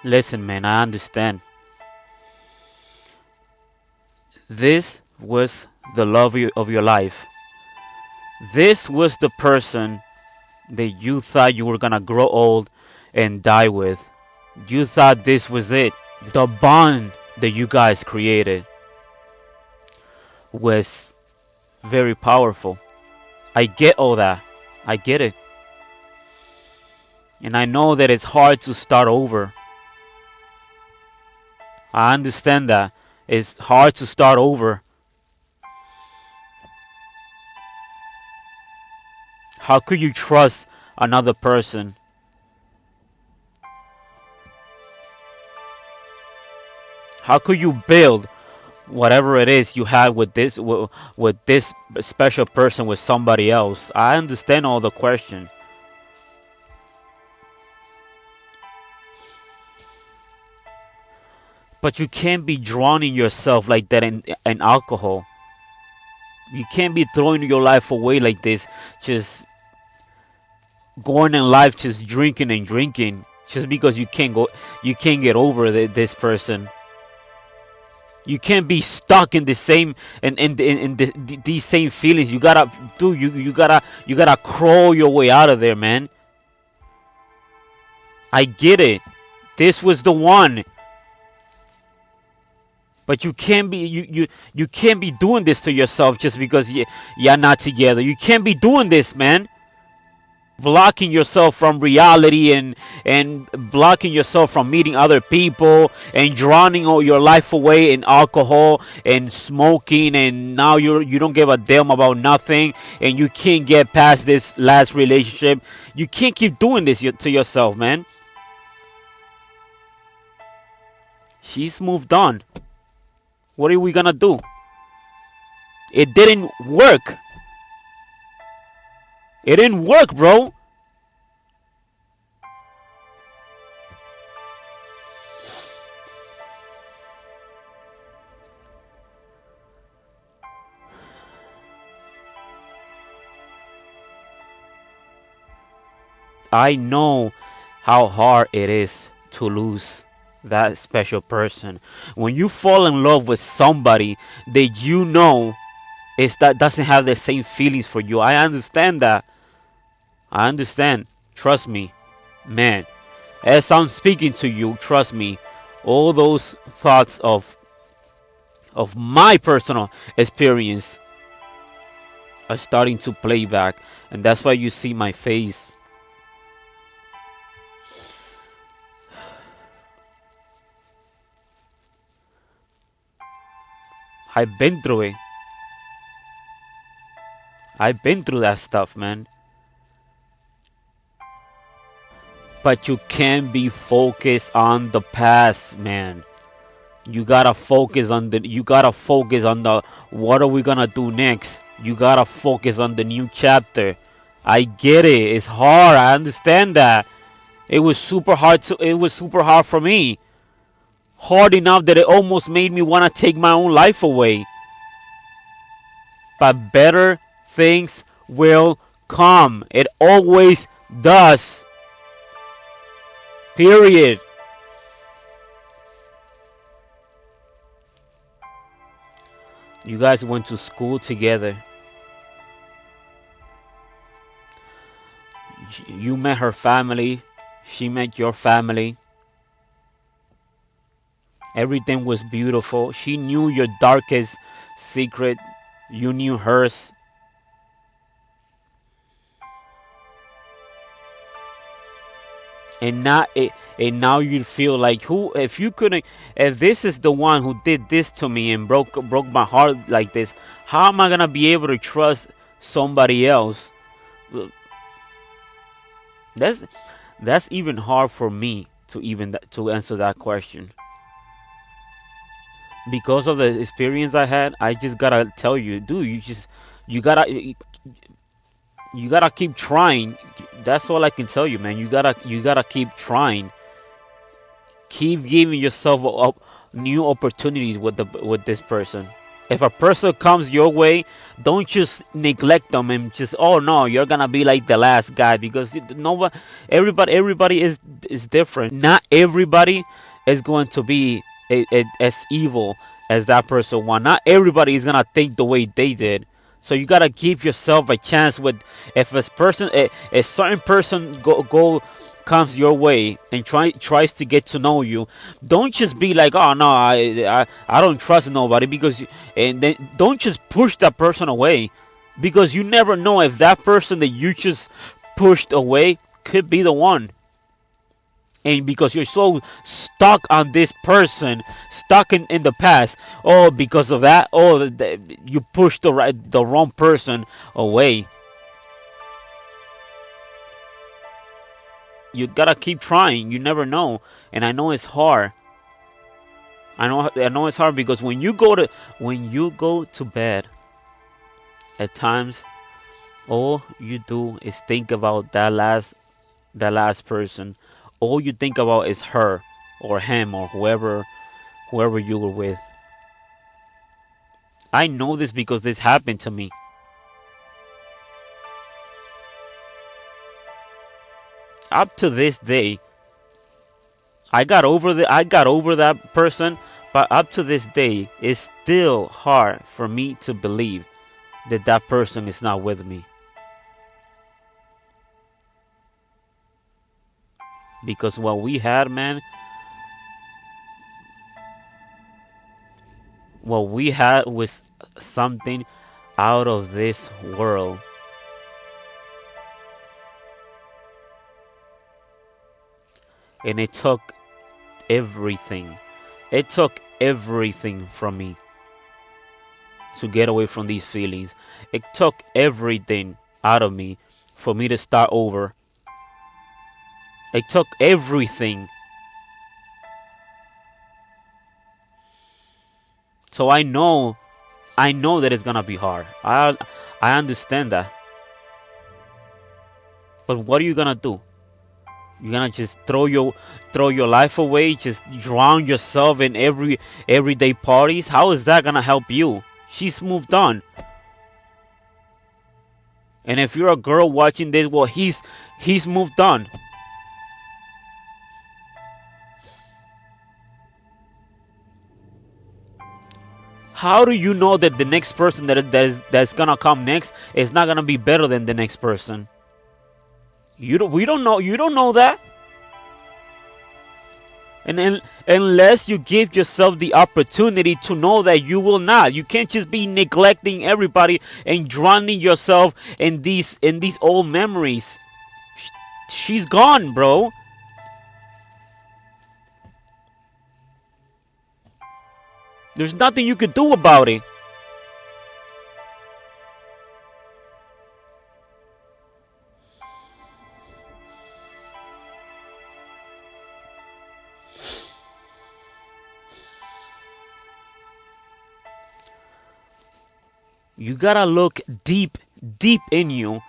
Listen, man, I understand. This was the love of your life. This was the person that you thought you were gonna grow old and die with. You thought this was it. The bond that you guys created was very powerful. I get all that. I get it. And I know that it's hard to start over. I understand that. It's hard to start over. How could you trust another person? How could you build whatever it is you had with this special person with somebody else? I understand all the questions. But you can't be drowning yourself like that in alcohol. You can't be throwing your life away like this, just going in life just drinking and drinking just because you can't get over this person. You can't be stuck in the same these same feelings. You gotta do you gotta crawl your way out of there, man. I get it. This was the one. But you can't be you can't be doing this to yourself just because you're not together. You can't be doing this, man. Blocking yourself from reality and blocking yourself from meeting other people and drowning all your life away in alcohol and smoking, and now you don't give a damn about nothing, and you can't get past this last relationship. You can't keep doing this to yourself, man. She's moved on. What are we gonna do? It didn't work. It didn't work, bro. I know how hard it is to lose that special person. When you fall in love with somebody that you know is that doesn't have the same feelings for you. I understand that. I understand. Trust me, man. As I'm speaking to you, trust me, all those thoughts of my personal experience are starting to play back, and that's why you see my face. I've been through it. I've been through that stuff, man. But you can't be focused on the past, man. You gotta focus on the what are we gonna do next? You gotta focus on the new chapter. I get it. It's hard. I understand that. It was super hard for me. Hard enough that it almost made me want to take my own life away. But better things will come. It always does. Period. You guys went to school together. You met her family. She met your family. Everything was beautiful. She knew your darkest secret. You knew hers. And now you feel like if this is the one who did this to me and broke my heart like this, how am I gonna be able to trust somebody else? That's even hard for me to answer that question. Because of the experience I had, I just gotta tell you, dude, you gotta keep trying. That's all I can tell you, man. You gotta keep trying. Keep giving yourself new opportunities with this person. If a person comes your way, don't just neglect them and just, oh no, you're gonna be like the last guy, because no one, everybody is different. Not everybody is going to be as evil as that person want. Not everybody is gonna think the way they did. So you gotta give yourself a chance with, if a certain person go comes your way and tries to get to know you, don't just be like, oh no, I don't trust nobody, because and then don't just push that person away, because you never know if that person that you just pushed away could be the one. And because you're so stuck on this person, stuck in the past, oh, because of that, oh, you pushed the wrong person away. You gotta keep trying. You never know. And I know it's hard. I know it's hard, because when you go to bed at times, all you do is think about that last person. All you think about is her or him or whoever you were with. I know this because this happened to me. Up to this day, I got over that person, but up to this day, it's still hard for me to believe that that person is not with me. Because what we had, man, what we had was something out of this world. And it took everything. It took everything from me to get away from these feelings. It took everything out of me for me to start over. It took everything. So I know that it's gonna be hard. I understand that. But what are you gonna do? You're gonna just throw your life away, just drown yourself in everyday parties? How is that gonna help you? She's moved on. And if you're a girl watching this, well, he's moved on. How do you know that the next person that's gonna come next is not gonna be better than the next person? We don't know. You don't know that. And then, unless you give yourself the opportunity to know that you will not, you can't just be neglecting everybody and drowning yourself in these old memories. She's gone, bro. There's nothing you can do about it. You gotta look deep, deep in you,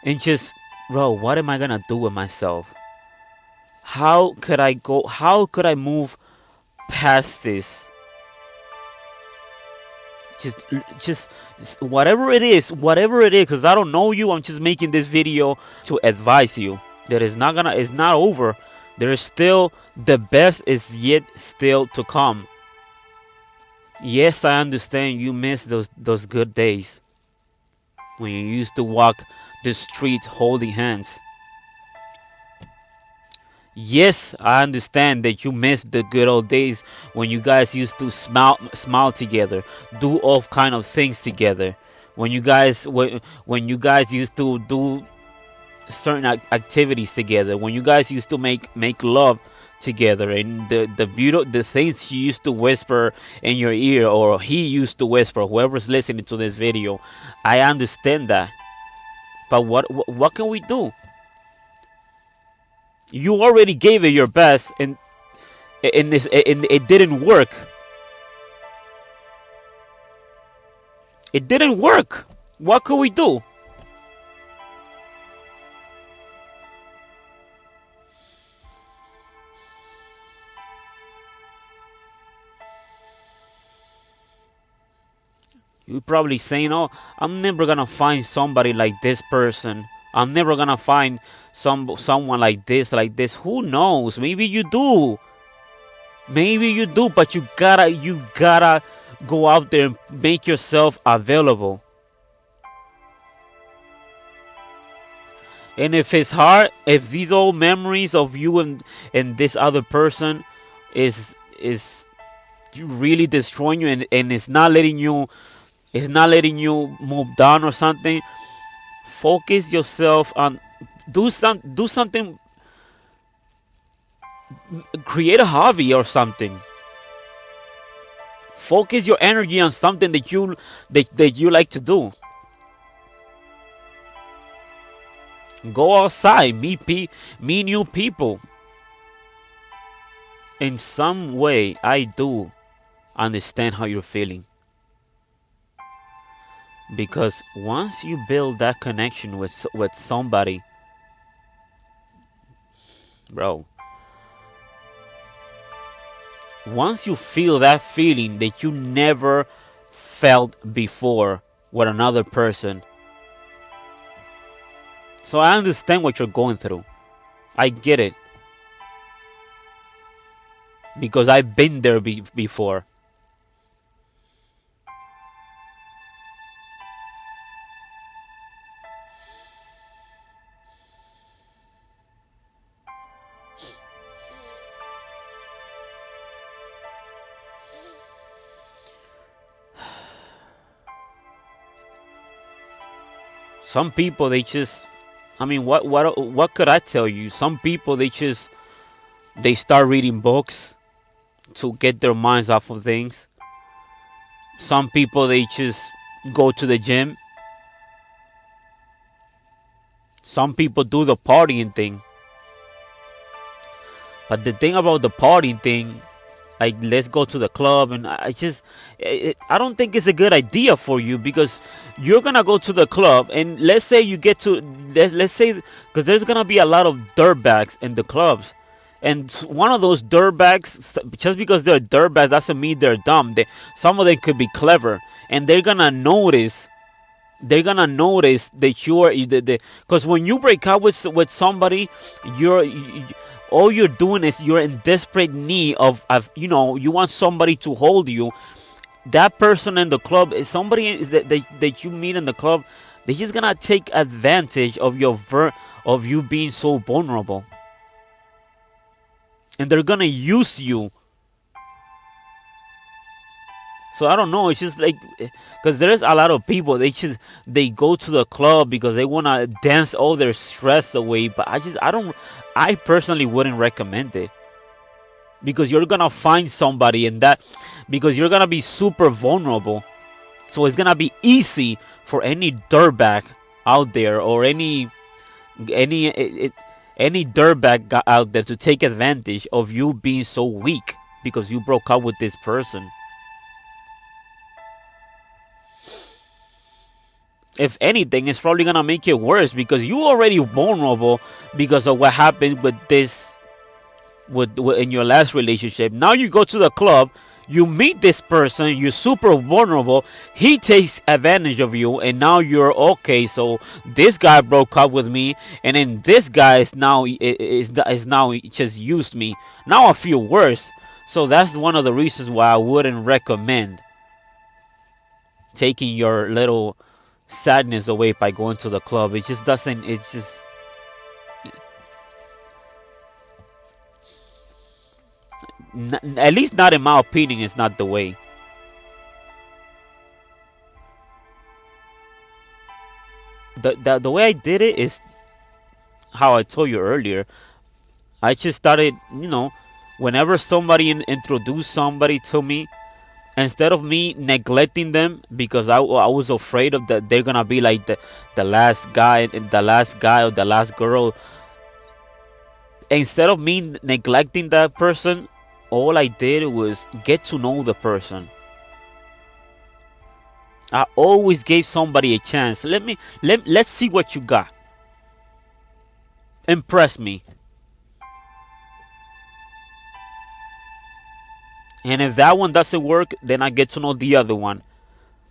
and just, bro, what am I gonna do with myself? How could I go? How could I move past this? Just, whatever it is, because I don't know you. I'm just making this video to advise you that it's not over. There is still, the best is yet still to come. Yes, I understand you miss those good days when you used to walk the streets holding hands. Yes, I understand that you miss the good old days when you guys used to smile together, do all kind of things together. When you guys used to do certain activities together. When you guys used to make love together, and the things she used to whisper in your ear, or he used to whisper, whoever's listening to this video, I understand that. But what can we do? You already gave it your best, and it didn't work. It didn't work. What could we do? You're probably saying, "Oh, I'm never gonna find somebody like this person. I'm never gonna find someone like this, like this." Who knows? Maybe you do. Maybe you do, but you gotta go out there and make yourself available. And if it's hard, if these old memories of you and this other person is really destroying you, and it's not letting you move down or something, focus yourself on do something, create a hobby or something. Focus your energy on something that you like to do. Go outside, meet new people. In some way, I do understand how you're feeling, because once you build that connection with somebody, bro, once you feel that feeling that you never felt before with another person. So I understand what you're going through. I get it, because I've been there before. Some people, they just, I mean, what could I tell you? Some people, they start reading books to get their minds off of things. Some people, they just go to the gym. Some people do the partying thing. But the thing about the partying thing, like, let's go to the club, and I don't think it's a good idea for you, because you're gonna go to the club, and let's say you get to, let's say, because there's gonna be a lot of dirtbags in the clubs, and one of those dirtbags, just because they're dirtbags doesn't mean they're dumb. Some of them could be clever, and they're gonna notice that you're because when you break up with somebody, all you're doing is you're in desperate need of you want somebody to hold you. That person in the club is somebody that you meet in the club. They're just gonna take advantage of of you being so vulnerable, and they're gonna use you. So I don't know. It's just like, because there's a lot of people. They go to the club because they wanna dance all their stress away. But I don't. I personally wouldn't recommend it, because you're gonna find somebody in that, because you're gonna be super vulnerable. So it's gonna be easy for any dirtbag out there, or any any dirtbag out there to take advantage of you being so weak because you broke up with this person. If anything, it's probably gonna make it worse, because you already vulnerable because of what happened with this, in your last relationship. Now you go to the club, you meet this person, you're super vulnerable. He takes advantage of you, and now you're okay. So this guy broke up with me, and then this guy is now just used me. Now I feel worse. So that's one of the reasons why I wouldn't recommend taking your little sadness away by going to the club. It just doesn't. It just, at least not in my opinion, it's not the way. The way I did it is how I told you earlier. I just started, whenever somebody introduced somebody to me, instead of me neglecting them, because I was afraid of that they're gonna be like the last guy, or the last girl. Instead of me neglecting that person, all I did was get to know the person. I always gave somebody a chance. Let's see what you got. Impress me. And if that one doesn't work, then I get to know the other one.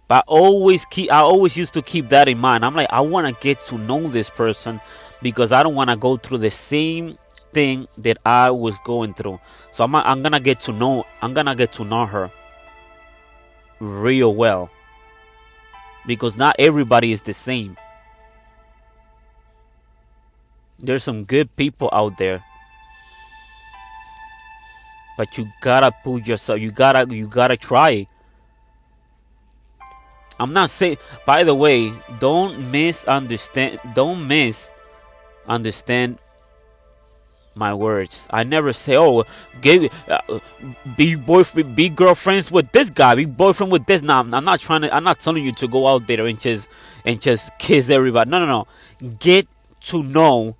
But I always used to keep that in mind. I'm like, I want to get to know this person because I don't want to go through the same thing that I was going through. So I'm gonna get to know. I'm gonna get to know her real well because not everybody is the same. There's some good people out there, but you gotta put yourself. You gotta try. I'm not saying. By the way, don't misunderstand. Don't misunderstand my words. I never say, "Oh, be boyfriend, be girlfriends with this guy, be boyfriend with this." No, I'm not trying to. I'm not telling you to go out there and just kiss everybody. No, no, no. Get to know,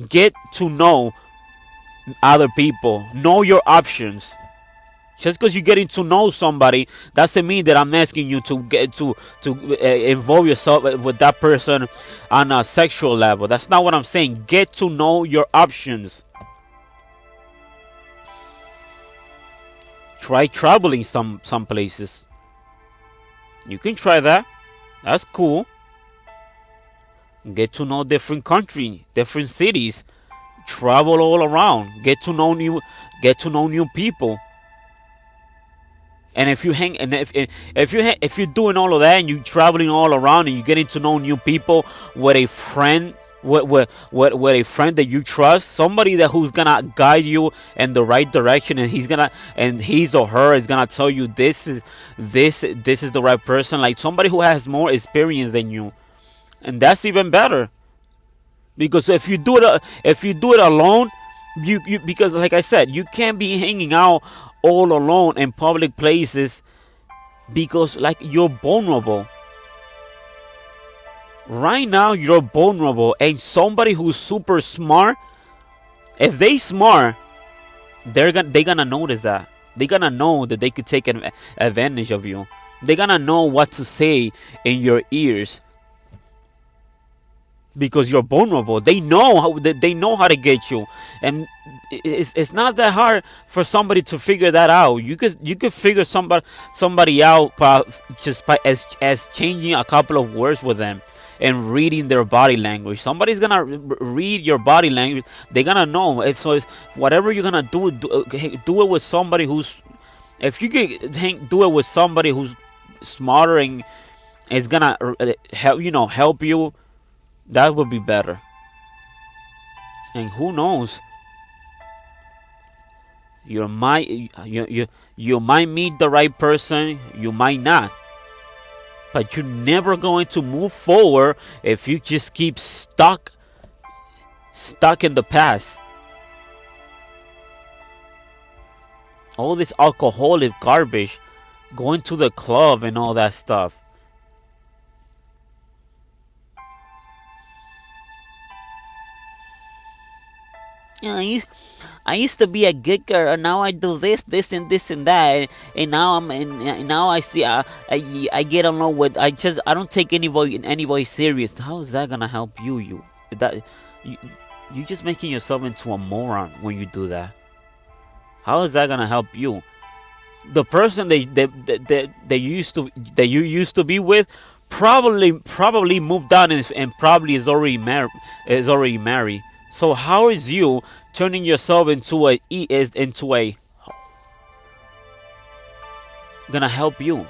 get to know other people. Know your options. Just because you're getting to know somebody doesn't mean that I'm asking you to get to involve yourself with that person on a sexual level. That's not what I'm saying. Get to know your options. Try traveling some places. You can try that. That's cool. Get to know different country, different cities. Travel all around. Get to know new people. And if you hang and if you're doing all of that and you're traveling all around and you're getting to know new people with a friend with a friend that you trust, somebody that who's gonna guide you in the right direction, and he's or her is gonna tell you this is the right person, like somebody who has more experience than you, and that's even better. Because if you do it alone, you because like I said, you can't be hanging out all alone in public places because like you're vulnerable. Right now you're vulnerable, and somebody who's super smart, if they smart, they're gonna notice that. They're gonna know that they could take advantage of you. They're gonna know what to say in your ears because you're vulnerable. They know how to get you, and it's not that hard for somebody to figure that out. You could figure somebody out just by as changing a couple of words with them and reading their body language. Somebody's gonna read your body language. They're gonna know. If whatever you're gonna do it with somebody who's. If you could do it with somebody who's smarter and is gonna help you, that would be better. And who knows? You might meet the right person. You might not. But you're never going to move forward if you just keep stuck in the past. All this alcoholic garbage, going to the club and all that stuff. Yeah, I used to be a good girl, and now I do this and that, and now I see I get along with I don't take anybody serious. How is that gonna help that you you just making yourself into a moron when you do that. How is that gonna help you? The person that you used to be with probably moved on and probably is already married. So how is you turning yourself into a gonna help you?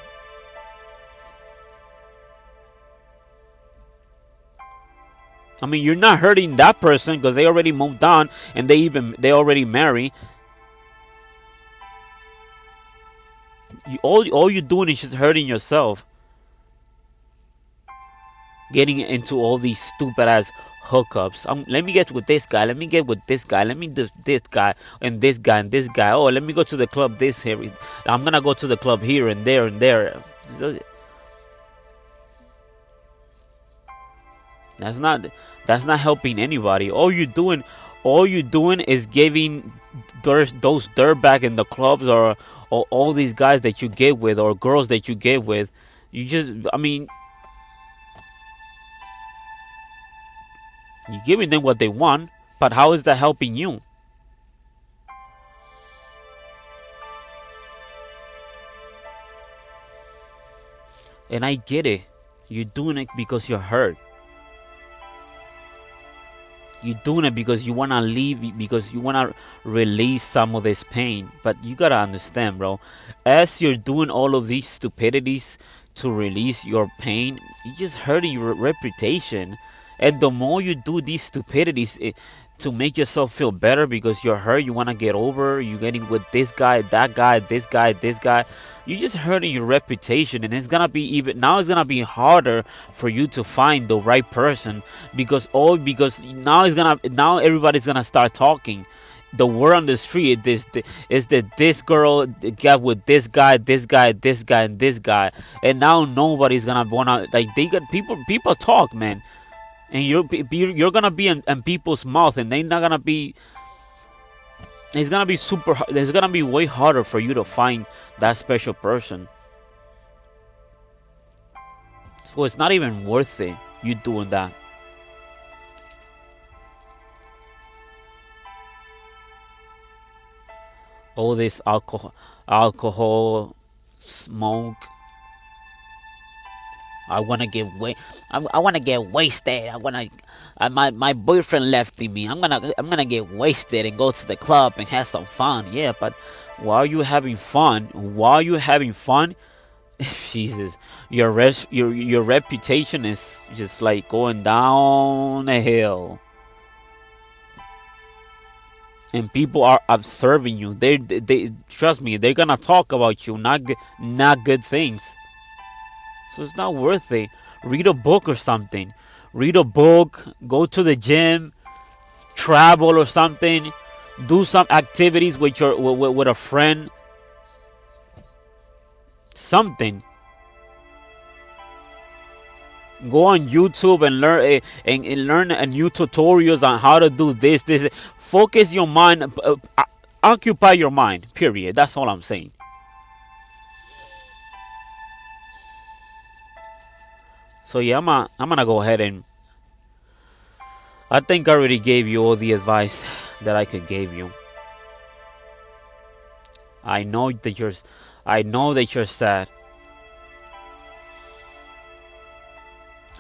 I mean, you're not hurting that person because they already moved on and they already married. All you're doing is just hurting yourself, getting into all these stupid ass hookups. Let me get with this guy. Let me get with this guy. Let me do this guy and this guy and this guy. Oh, let me go to the club. This here. I'm gonna go to the club here and there and there. That's not that's not helping anybody. All you're doing is giving those dirtbag in the clubs, or all these guys that you get with or girls that you get with. I mean, you're giving them what they want, but how is that helping you? And I get it. You're doing it because you're hurt. You're doing it because you want to leave, because you want to release some of this pain. But you got to understand, bro. As you're doing all of these stupidities to release your pain, you're just hurting your reputation. And the more you do these stupidities, to make yourself feel better because you're hurt, you want to get over, you're getting with this guy, that guy, this guy, this guy, you're just hurting your reputation. And it's gonna be even now, it's gonna be harder for you to find the right person, because now it's gonna, now everybody's gonna start talking. The word on the street is that this girl got with this guy, this guy, this guy, and this guy. And now nobody's gonna wanna, like, they got people talk, man. And you're gonna be in people's mouth, and they're not gonna be. It's gonna be super. It's gonna be way harder for you to find that special person. So it's not even worth it, you doing that. All this smoke. I wanna get I wanna get wasted. My boyfriend left me. I'm gonna get wasted and go to the club and have some fun. Yeah, but while you're having fun, Jesus, your reputation is just like going down a hill, and people are observing you. They trust me. They're gonna talk about you, not good things. So it's not worth it. Read a book or something. Read a book, go to the gym, travel or something, do some activities with with a friend. Something. Go on YouTube and learn and learn a new tutorials on how to do this. Focus your mind, occupy your mind. Period. That's all I'm saying. So yeah, I'm gonna go ahead and I think I already gave you all the advice that I could give you. I know that you're sad.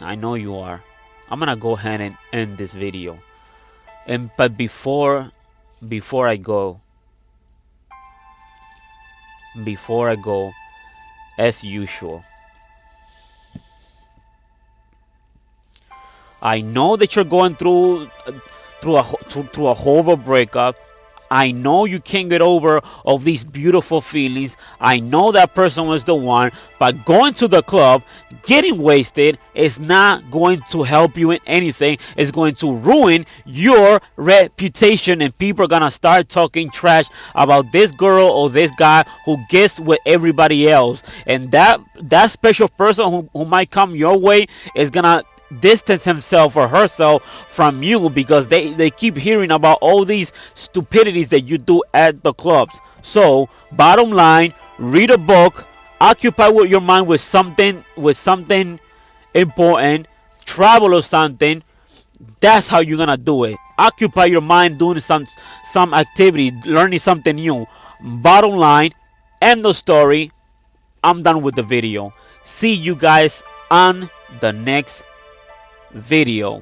I know you are. I'm gonna go ahead and end this video. But before I go, as usual, I know that you're going through a horrible breakup. I know you can't get over of these beautiful feelings. I know that person was the one, but going to the club, getting wasted is not going to help you in anything. It's going to ruin your reputation, and people are gonna start talking trash about this girl or this guy who gets with everybody else. And that special person who might come your way is gonna distance himself or herself from you, because they keep hearing about all these stupidities that you do at the clubs. So bottom line, read a book, occupy with your mind with something important, travel or something. That's how you're gonna do it. Occupy your mind doing some activity, learning something new. Bottom line, end the story. I'm done with the video. See you guys on the next video.